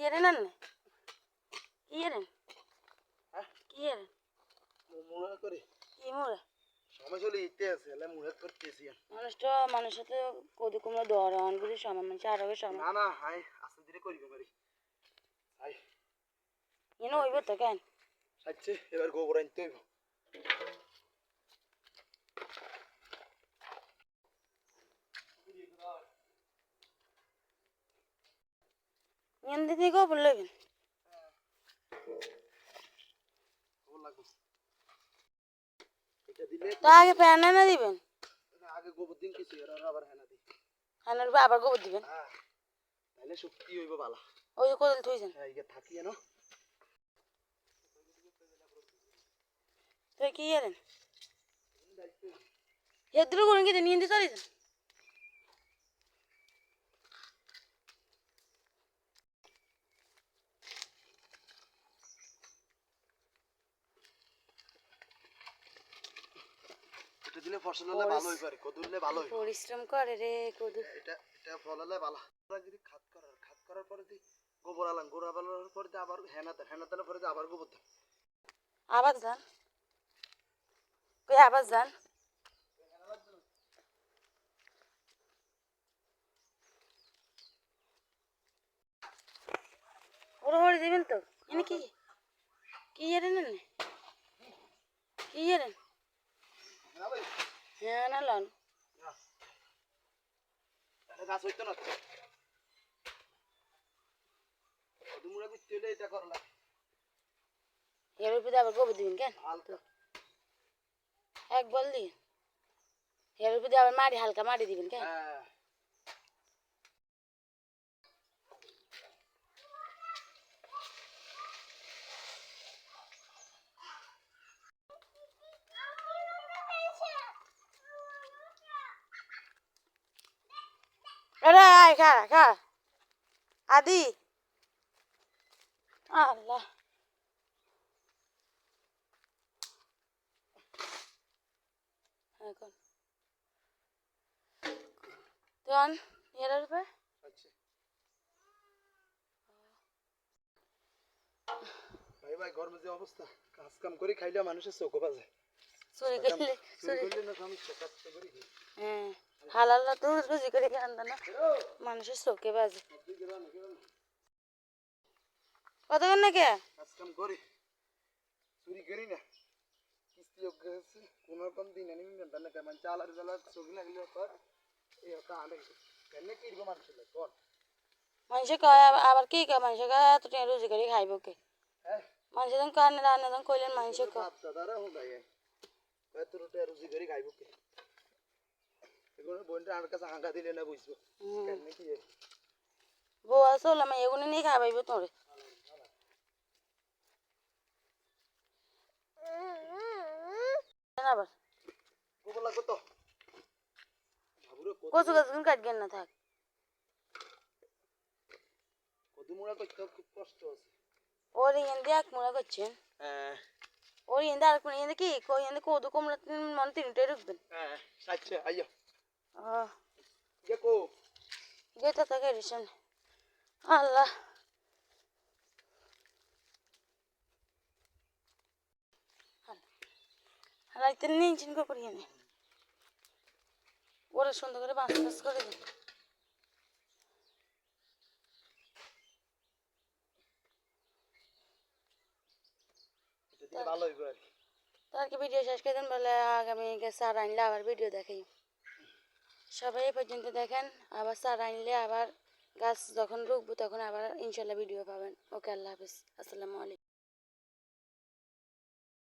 এরেন না কি এরেন কি এরেন মুড়া করে কি মোড়া সময় চলে যেতে আছে এলা মুড়া করতেছি মানুষের সাথে কদু কুমড়া দৌড় অনগুলি সময় মানুষ আর হবে সময় না না হাই আস্তে ধীরে করিব পারি হাই এনে হইব তো কেন সাচ্ছে এবার গোবর আনতে হইব এনে দিতে গোবর লইবেন তো আগে ফ্যান এনে দিবেন আগে গোবর দিন কিছু এর আবার হেনা দিই হেনার আবার গোবর দিবেন হ্যাঁ তাহলে শক্তি হইব ভালো ওই কোদাল থইছেন হ্যাঁ ইগে থাকি এনো তো কি এরেন হেদ্রু গুণ কি নিয়ে দিতে পারিস এটা দিলে ফসল হলে ভালো হই পারে কদুরলে ভালো হই পরিশ্রম করে রে কদু এটা ফল হলে ভালো যদি খাত করার পরে দি গোবর আলাম গোবর আলার পরে দি আবার হেনাতে পরে দি আবার গোবর দাও আবার যান কই আবার যান ওরা হরে দিবেন তো এনে কি এরেন না কি এরেন হ্যাঁ না লন গাছ হইতো না কদুমুড়া করতে হলে এটা করলা এর উপরে আবার গোবর দিবেন কেন এক বল দিন এর উপরে আবার মাটি হালকা মাটি দিবেন কেন আরে আয় খা আদি আল্লাহ এখন তুই এর উপরে ভাই গরমে যে অবস্থা কাজ কাম করে খাইলে মানুষের চোখ বাজে চুরি করলে না সমস্যা কাজ করে হ্যাঁ হালাল না তো রুজি করে খান না মানুষের চোখে বাজে কতক্ষণ না কে কাজ কাম করে চুরি করি না কিস্তি যোগ্য আছে কোন রকম দিন আনি না না মানে চালার চোখ লাগলে পর এই একটা আনে কেন কি দিব মানুষ কোন মানুষ কয় আবার কি কয় মানুষ কয় এত টাকা রুজি করে খাইব কে মানুষ যখন কানে রান্না যখন কইলেন মানুষ কয় দাদারা হুঁ ভাই এত টাকা রুজি করে খাইব কে এগুলো বোনটা আমার কাছে হাঙ্গা দিলে না বুঝবো কেন কি বউ আসলে আমি এগুলো নিয়ে খাবাইব তোরে আবার গোবর লাগবে তো কচু গাছ কাটবেন না থাক কদুমুড়া করতে খুব কষ্ট আছে ওর ইন্দি এক মুড়া করছেন ওর ইন্দি আর কোন ইন্দি কি কই ইন্দি কদু কুমড়া মন তিনটাই রাখবেন আচ্ছা আইয়া আহ দেখো যেটা থাকে রেশন আল্লাহ রাইতে নিয়ে চিন্তা করিয়ে নে ওরা সুন্দর করে বাঁশ বাঁশ করে দিন ভালো হইব আর কি তার কি ভিডিও শেষ করে দেন বলে আগামী সার আনলে আবার ভিডিও দেখাই সবাই এই পর্যন্ত দেখেন আবার সার আনলে আবার গাছ যখন রুখবো তখন আবার ইনশাল্লাহ ভিডিও পাবেন ওকে আল্লাহ হাফিজ আসসালামু আলাইকুম